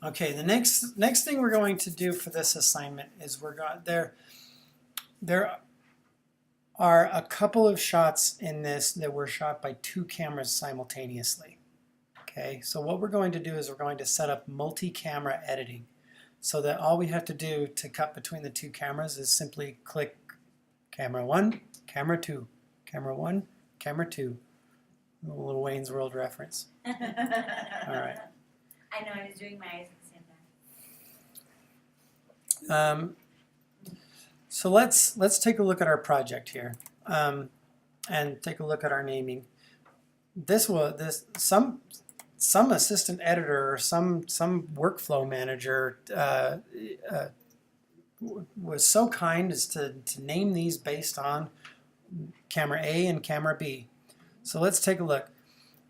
Okay, the next thing we're going to do for this assignment is there are a couple of shots in this that were shot by two cameras simultaneously. Okay, so what we're going to do is we're going to set up multi-camera editing, so that all we have to do to cut between the two cameras is simply click camera 1, camera 2, camera 1, camera 2. A little Wayne's World reference. All right. I know, I was doing my eyes at the same time. So let's take a look at our project here, and take a look at our naming. Some assistant editor or some workflow manager was so kind as to name these based on camera A and camera B. So let's take a look.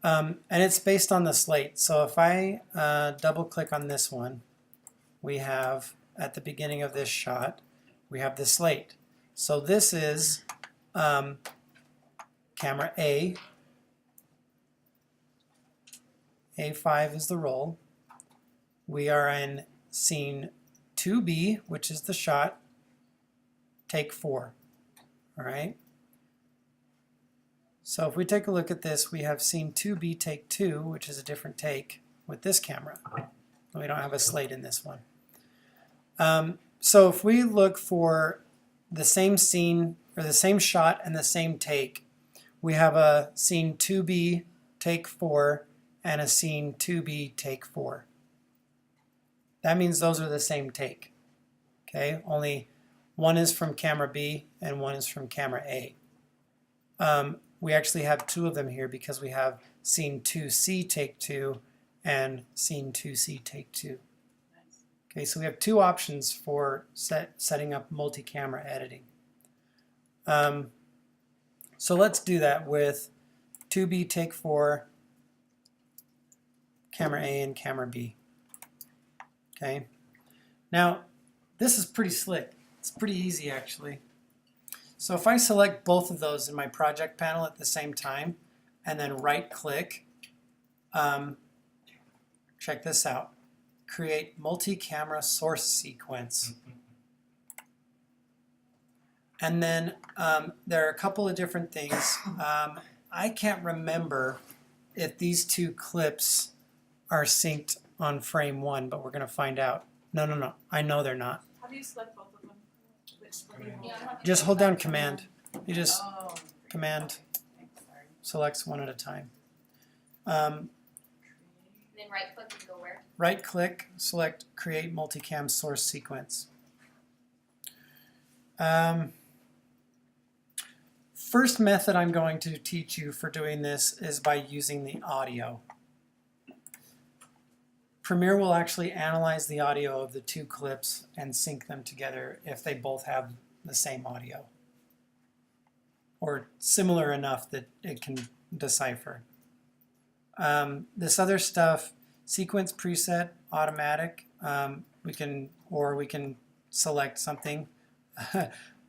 And it's based on the slate. So if I double click on this one, we have at the beginning of this shot, we have the slate. So this is camera A. A5 is the roll. We are in scene 2B, which is the shot, take 4. All right. So if we take a look at this, we have scene 2B, take 2, which is a different take with this camera. We don't have a slate in this one. So if we look for the same scene or the same shot and the same take, we have a scene 2B, take 4, and a scene 2B, take 4. That means those are the same take. Okay, only one is from camera B and one is from camera A. We actually have two of them here because we have scene 2C, take 2, and scene 2C, take 2. Okay, so we have two options for setting up multi-camera editing. So let's do that with 2B, take 4, camera A and camera B. Okay, now this is pretty slick. It's pretty easy actually. So if I select both of those in my project panel at the same time and then right click, check this out, create multi-camera source sequence. And then there are a couple of different things. I can't remember if these two clips are synced on frame 1, but we're going to find out. No. I know they're not. How do you select both of them? Just hold down Command. You just Command selects one at a time. And then right click and go where? Right click, select Create Multicam Source Sequence. First method I'm going to teach you for doing this is by using the audio. Premiere will actually analyze the audio of the two clips and sync them together if they both have the same audio, or similar enough that it can decipher. This other stuff, sequence preset, automatic, we can select something.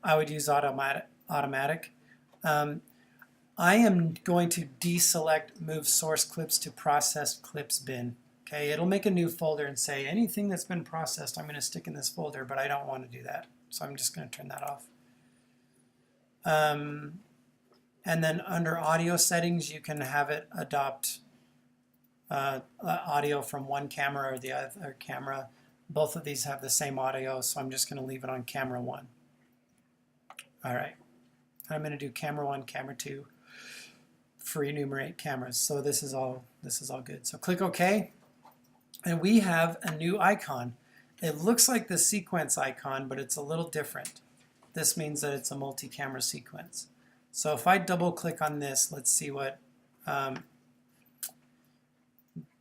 I would use automatic. I am going to deselect move source clips to processed clips bin. Okay, it'll make a new folder and say anything that's been processed I'm going to stick in this folder, but I don't want to do that. So I'm just going to turn that off. And then under audio settings, you can have it adopt audio from one camera or the other camera. Both of these have the same audio, so I'm just going to leave it on camera 1. All right. I'm going to do camera 1, camera 2 for enumerate cameras. So this is all good. So click OK. And we have a new icon. It looks like the sequence icon, but it's a little different. This means that it's a multi-camera sequence. So if I double click on this, let's see what,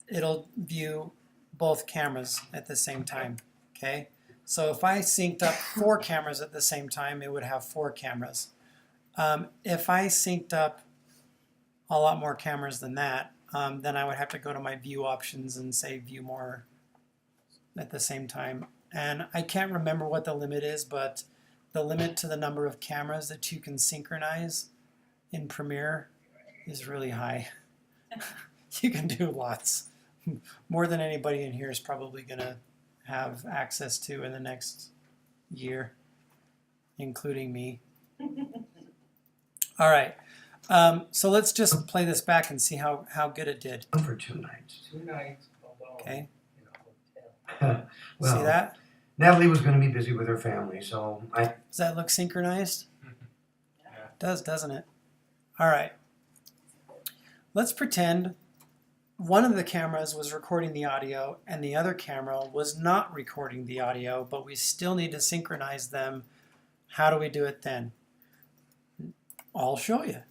it'll view both cameras at the same time. Okay. So if I synced up 4 cameras at the same time, it would have 4 cameras. If I synced up a lot more cameras than that, then I would have to go to my view options and say view more at the same time. And I can't remember what the limit is, but the limit to the number of cameras that you can synchronize in Premiere is really high. You can do lots, more than anybody in here is probably going to have access to in the next year, including me. All right. So let's just play this back and see how good it did. For 2 nights. 2 nights alone Okay. in a hotel. Well, See that? Natalie was going to be busy with her family, so Does that look synchronized? Yeah. It does, doesn't it? All right. Let's pretend one of the cameras was recording the audio and the other camera was not recording the audio, but we still need to synchronize them. How do we do it then? I'll show you.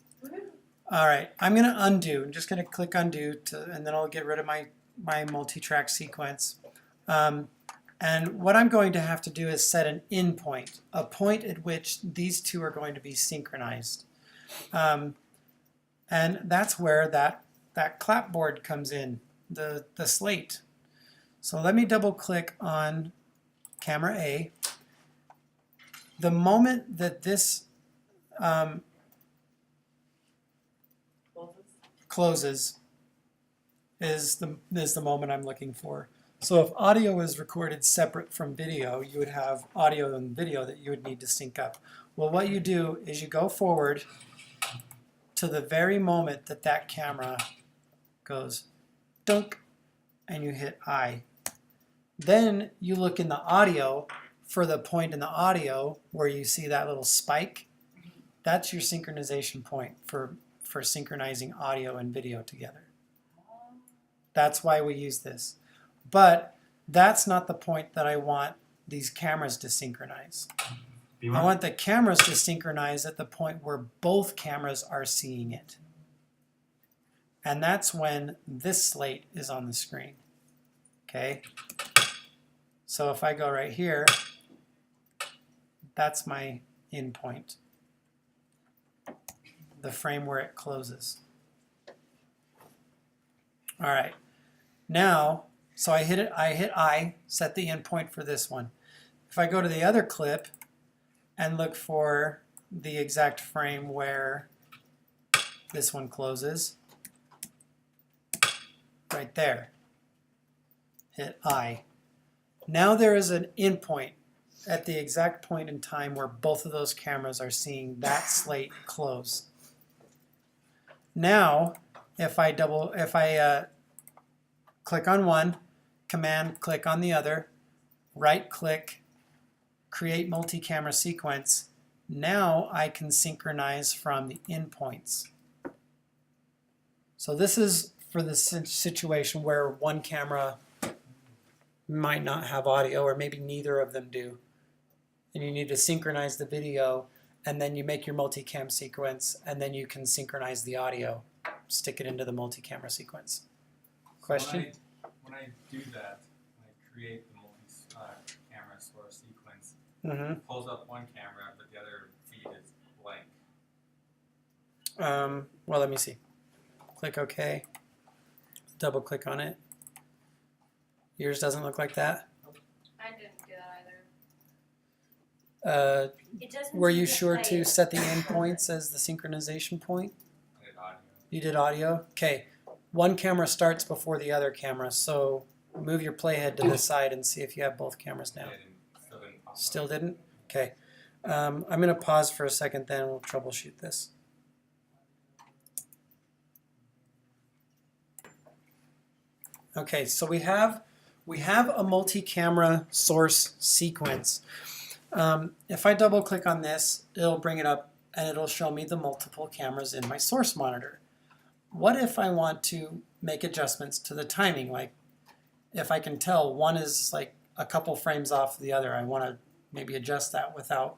All right, I'm going to undo. I'm just going to click undo, and then I'll get rid of my multi-track sequence. And what I'm going to have to do is set an in point, a point at which these two are going to be synchronized. And that's where that clapboard comes in, the slate. So let me double click on camera A. The moment that this closes is the moment I'm looking for. So if audio is recorded separate from video, you would have audio and video that you would need to sync up. Well, what you do is you go forward to the very moment that that camera goes dunk, and you hit I. Then you look in the audio for the point in the audio where you see that little spike. That's your synchronization point for synchronizing audio and video together. That's why we use this. But that's not the point that I want these cameras to synchronize. I want the cameras to synchronize at the point where both cameras are seeing it. And that's when this slate is on the screen. Okay? So if I go right here, that's my in point. The frame where it closes. All right. Now, so I hit I, set the in point for this one. If I go to the other clip and look for the exact frame where this one closes, right there, hit I. Now there is an in point at the exact point in time where both of those cameras are seeing that slate close. Now, if I click on one, command click on the other, right click, create multi-camera sequence, now I can synchronize from the endpoints. So this is for the situation where one camera might not have audio, or maybe neither of them do. And you need to synchronize the video, and then you make your multicam sequence, and then you can synchronize the audio. Stick it into the multi-camera sequence. Question? When I do that, when I create the multi-camera source sequence, Mm-hmm. it pulls up one camera, but the other feed is blank. Well, let me see. Click OK. Double click on it. Yours doesn't look like that. I didn't do that either. It doesn't Were seem you to sure play to it. set the endpoints as the synchronization point? I did audio. You did audio? Okay. One camera starts before the other camera, so move your playhead to the side and see if you have both cameras now. Still didn't pop up. Still didn't? Okay. I'm going to pause for a second, then we'll troubleshoot this. Okay, so we have a multi-camera source sequence. If I double click on this, it'll bring it up and it'll show me the multiple cameras in my source monitor. What if I want to make adjustments to the timing? Like if I can tell one is like a couple frames off the other, I want to maybe adjust that without,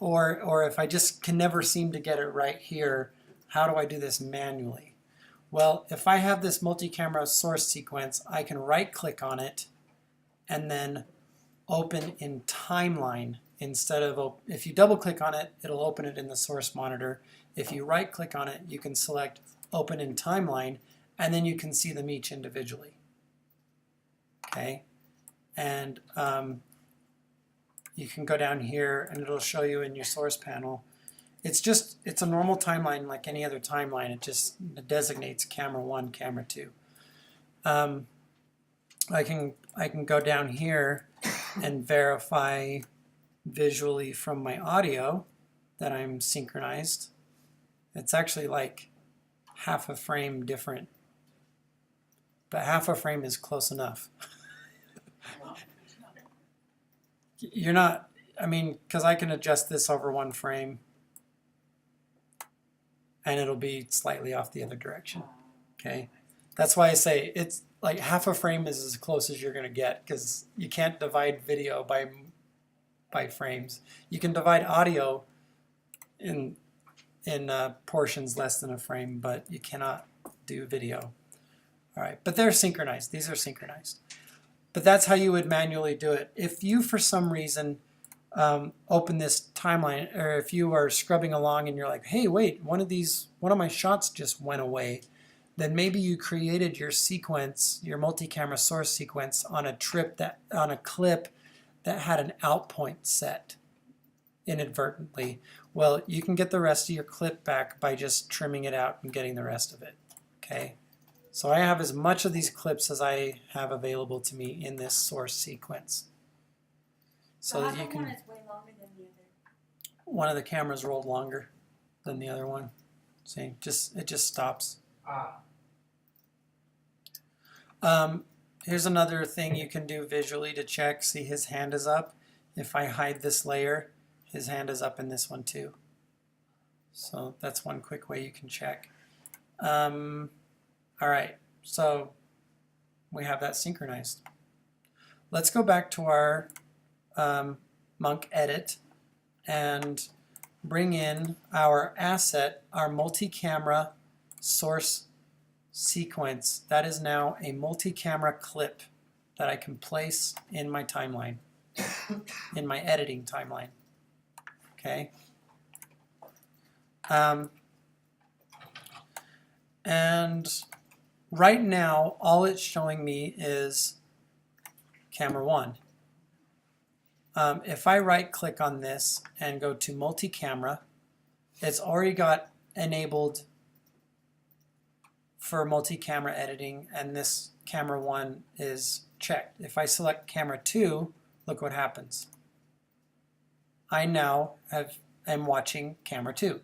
or if I just can never seem to get it right here, how do I do this manually? Well, if I have this multi-camera source sequence, I can right-click on it and then open in timeline instead of, if you double-click on it, it'll open it in the source monitor. If you right-click on it, you can select open in timeline, and then you can see them each individually. Okay, and you can go down here and it'll show you in your source panel. It's a normal timeline like any other timeline. It just designates camera 1, camera 2. I can go down here and verify visually from my audio that I'm synchronized. It's actually like half a frame different, but half a frame is close enough. You're not, I mean, because I can adjust this over one frame and it'll be slightly off the other direction. Okay, that's why I say it's like half a frame is as close as you're going to get, because you can't divide video by frames. You can divide audio in portions less than a frame, but you cannot do video. All right, but they're synchronized. These are synchronized. But that's how you would manually do it. If you, for some reason, open this timeline, or if you are scrubbing along and you're like, hey, wait, one of my shots just went away, then maybe you created your sequence, your multi-camera source sequence on a clip that had an out point set inadvertently. Well, you can get the rest of your clip back by just trimming it out and getting the rest of it. Okay, so I have as much of these clips as I have available to me in this source sequence, so that you can. One is way longer than the other. One of the cameras rolled longer than the other one. See, it just stops. Here's another thing you can do visually to check. See, his hand is up. If I hide this layer, his hand is up in this one too. So that's one quick way you can check. All right, so we have that synchronized. Let's go back to our Monk Edit and bring in our asset, our multi-camera source sequence. That is now a multi-camera clip that I can place in my timeline, in my editing timeline. Okay. And right now, all it's showing me is camera 1. If I right-click on this and go to multi-camera, it's already got enabled for multi-camera editing, and this camera 1 is checked. If I select camera 2, look what happens. I now am watching camera 2.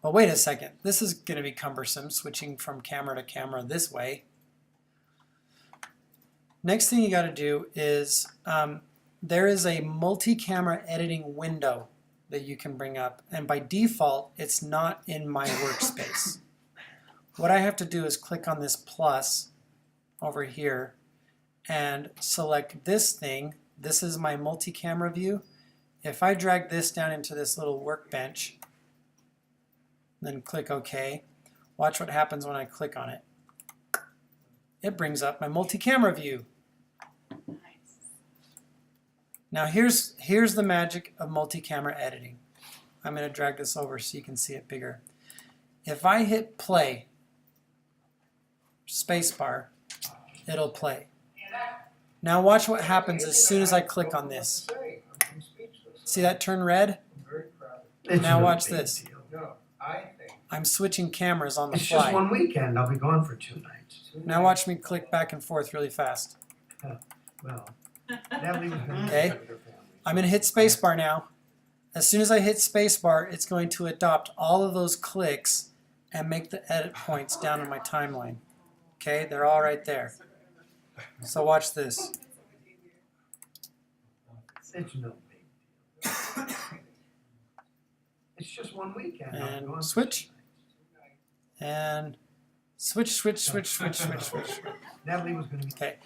But wait a second, this is going to be cumbersome, switching from camera to camera this way. Next thing you got to do is there is a multi-camera editing window that you can bring up, and by default it's not in my workspace. What I have to do is click on this plus over here and select this thing. This is my multi-camera view. If I drag this down into this little workbench, then click OK, watch what happens when I click on it. It brings up my multi-camera view. Now here's the magic of multi-camera editing. I'm going to drag this over so you can see it bigger. If I hit play, spacebar, it'll play. Now watch what happens as soon as I click on this. See that turn red? Now watch this. I'm switching cameras on the It's fly. just one weekend. I'll be gone for 2 nights. Now watch me click back and forth really fast. Well, Natalie was going to Okay. visit with her family. I'm going to hit spacebar now. As soon as I hit spacebar, it's going to adopt all of those clicks and make the edit points down in my timeline. Okay, they're all right there. So watch this. It's no big deal. It's just one weekend. I'll be And gone for switch. 2 nights. And switch. Natalie was going to be. Okay.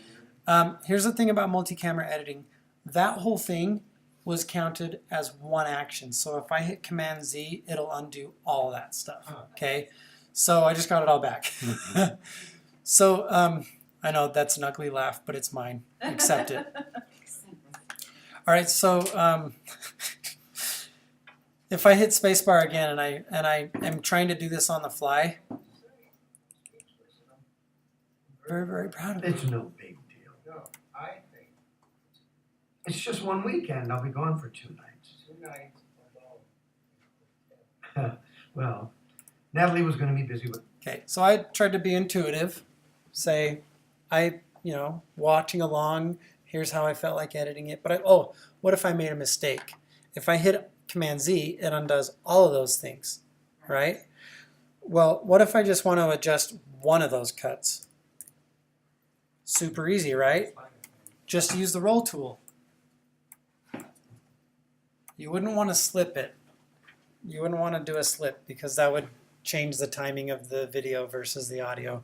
Here's the thing about multi-camera editing. That whole thing was counted as one action. So if I hit Command Z, it'll undo all that stuff. Okay. So I just got it all back. So I know that's an ugly laugh, but it's mine. Accept it. All right. So if I hit spacebar again and I am trying to do this on the fly, very, very proud of it. It's no big deal. It's just one weekend. I'll be gone for 2 nights. Well, Natalie was going to be busy with. Okay, so I tried to be intuitive say, watching along, here's how I felt like editing it, but oh, what if I made a mistake? If I hit Command Z, it undoes all of those things, right? Well, what if I just want to adjust one of those cuts? Super easy, right? Just use the roll tool. You wouldn't want to slip it. You wouldn't want to do a slip because that would change the timing of the video versus the audio.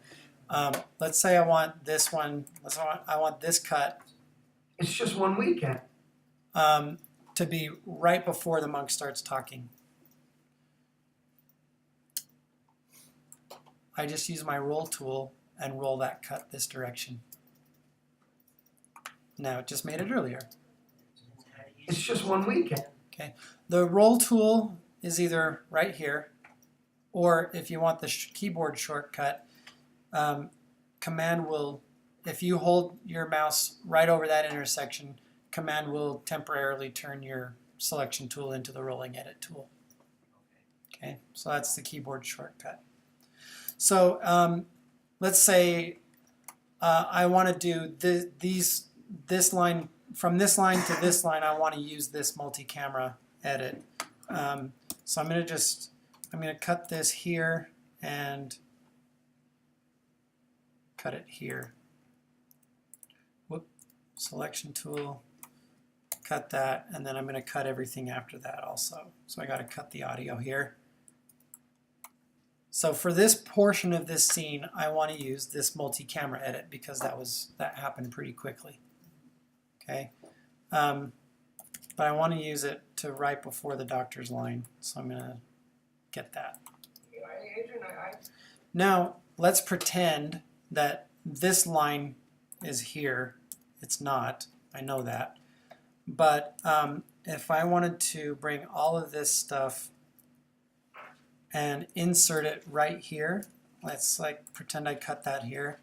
Let's say I want this one, I want this cut It's just one weekend. to be right before the monk starts talking. I just use my roll tool and roll that cut this direction. Now it just made it earlier. It's just one weekend. The roll tool is either right here, or if you want the keyboard shortcut, Command will, if you hold your mouse right over that intersection, Command will temporarily turn your selection tool into the rolling edit tool. Okay, so that's the keyboard shortcut. So let's say I want to do this line, from this line to this line, I want to use this multi-camera edit. So I'm going to cut this here and cut it here. Whoop, selection tool, cut that, and then I'm going to cut everything after that also. So I got to cut the audio here. So for this portion of this scene, I want to use this multi-camera edit because that happened pretty quickly. Okay, but I want to use it to right before the doctor's line, so I'm going to get that. Adrian, Now let's pretend that this line is here. It's not. I know that. But if I wanted to bring all of this stuff and insert it right here, let's like pretend I cut that here,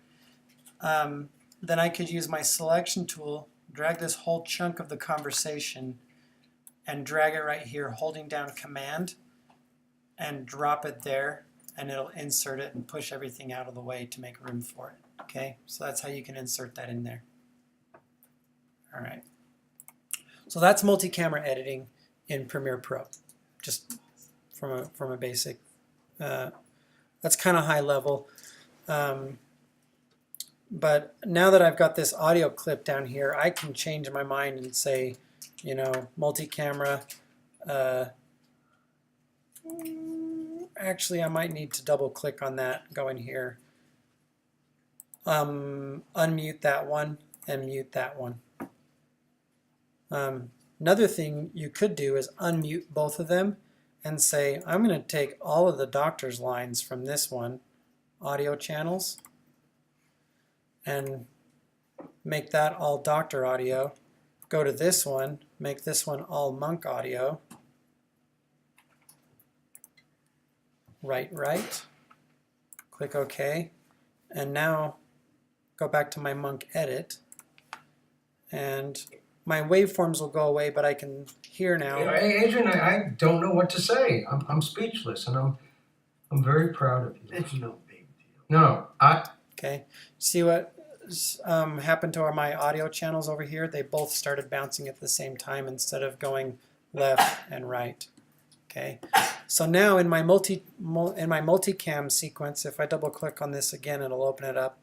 then I could use my selection tool, drag this whole chunk of the conversation and drag it right here, holding down Command, and drop it there, and it'll insert it and push everything out of the way to make room for it. Okay, so that's how you can insert that in there. All right. So that's multi-camera editing in Premiere Pro, just from a basic. That's kind of high level. But now that I've got this audio clip down here, I can change my mind and say, multi-camera. Actually, I might need to double click on that, go in here, unmute that one, and mute that one. Another thing you could do is unmute both of them and say, I'm going to take all of the doctor's lines from this one, audio channels, and make that all doctor audio. Go to this one, make this one all monk audio. Right, click OK, and now go back to my monk edit, and my waveforms will go away, but I can hear now. Adrian, I don't know what to say. I'm speechless, and I'm very proud of you. It's no big deal. No, Okay, see what happened to my audio channels over here? They both started bouncing at the same time instead of going left and right. Okay, so now in my multicam sequence, if I double click on this again, it'll open it up.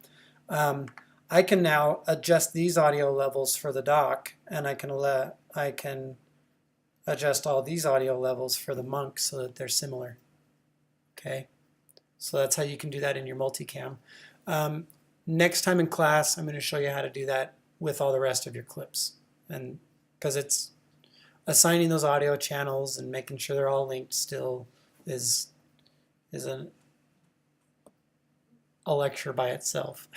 I can now adjust these audio levels for the doc, and I can adjust all these audio levels for the monk so that they're similar. Okay, so that's how you can do that in your multicam. Next time in class, I'm going to show you how to do that with all the rest of your clips, and because it's assigning those audio channels and making sure they're all linked still is a lecture by itself.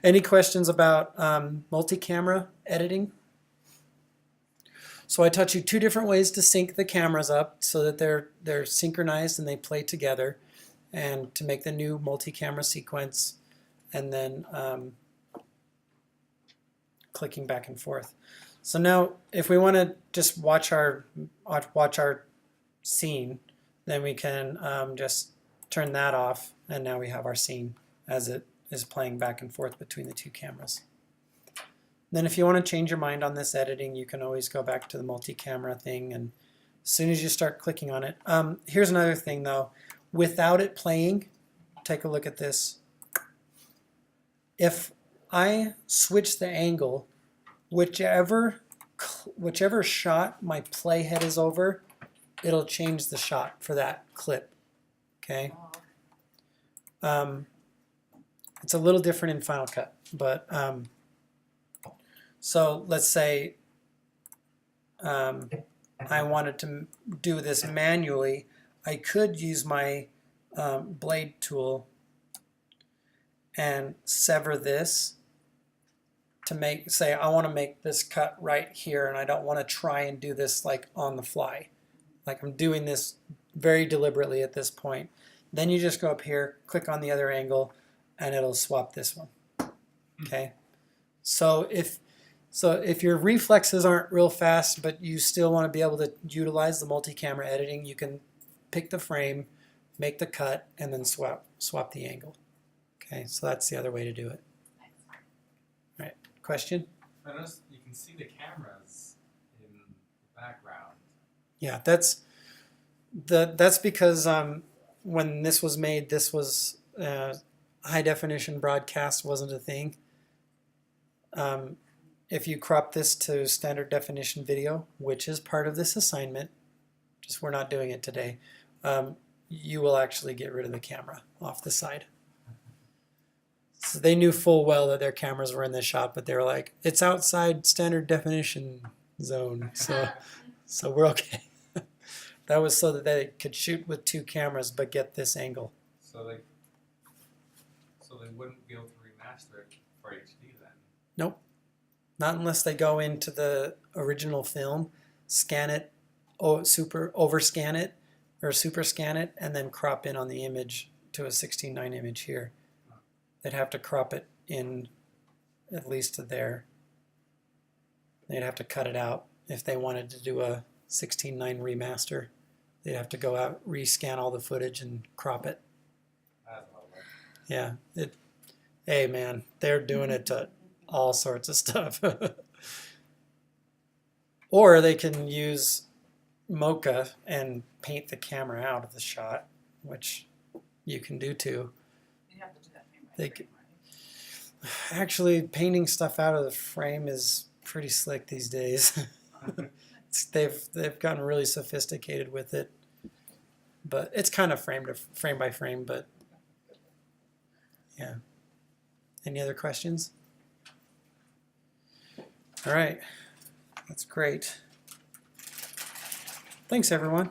Any questions about multi-camera editing? So I taught you two different ways to sync the cameras up so that they're synchronized and they play together, and to make the new multi-camera sequence, and then clicking back and forth. So now, if we want to just watch our scene, then we can just turn that off, and now we have our scene as is playing back and forth between the two cameras. Then if you want to change your mind on this editing, you can always go back to the multi-camera thing, and as soon as you start clicking on it. Here's another thing though. Without it playing, take a look at this. If I switch the angle, whichever shot my playhead is over, it'll change the shot for that clip. Okay. It's a little different in Final Cut, but so let's say I wanted to do this manually. I could use my blade tool and sever this to make, say I want to make this cut right here, and I don't want to try and do this like on the fly. Like I'm doing this very deliberately at this point. Then you just go up here, click on the other angle, and it'll swap this one. Okay. So if your reflexes aren't real fast, but you still want to be able to utilize the multi-camera editing, you can pick the frame, make the cut, and then swap the angle. Okay, so that's the other way to do it. Right. Question? I noticed you can see the cameras in the background. Yeah, that's because when this was made, this was high definition broadcast wasn't a thing. If you crop this to standard definition video, which is part of this assignment, just we're not doing it today, you will actually get rid of the camera off the side. So they knew full well that their cameras were in the shot, but they were like, it's outside standard definition zone, so we're okay. That was so that they could shoot with two cameras but get this angle. So they wouldn't be able to remaster it for HD then? Nope. Not unless they go into the original film, scan it, overscan it, or super scan it, and then crop in on the image to a 16:9 image here. They'd have to crop it in at least to there. They'd have to cut it out if they wanted to do a 16:9 remaster. They'd have to go out, rescan all the footage, and crop it. That's a lot of work. Yeah. Hey man, they're doing it to all sorts of stuff. Or they can use Mocha and paint the camera out of the shot, which you can do too. You have to do that frame by They frame, right? Actually, painting stuff out of the frame is pretty slick these days. They've gotten really sophisticated with it, but it's kind of frame by frame. But yeah. Any other questions? All right, that's great. Thanks, everyone.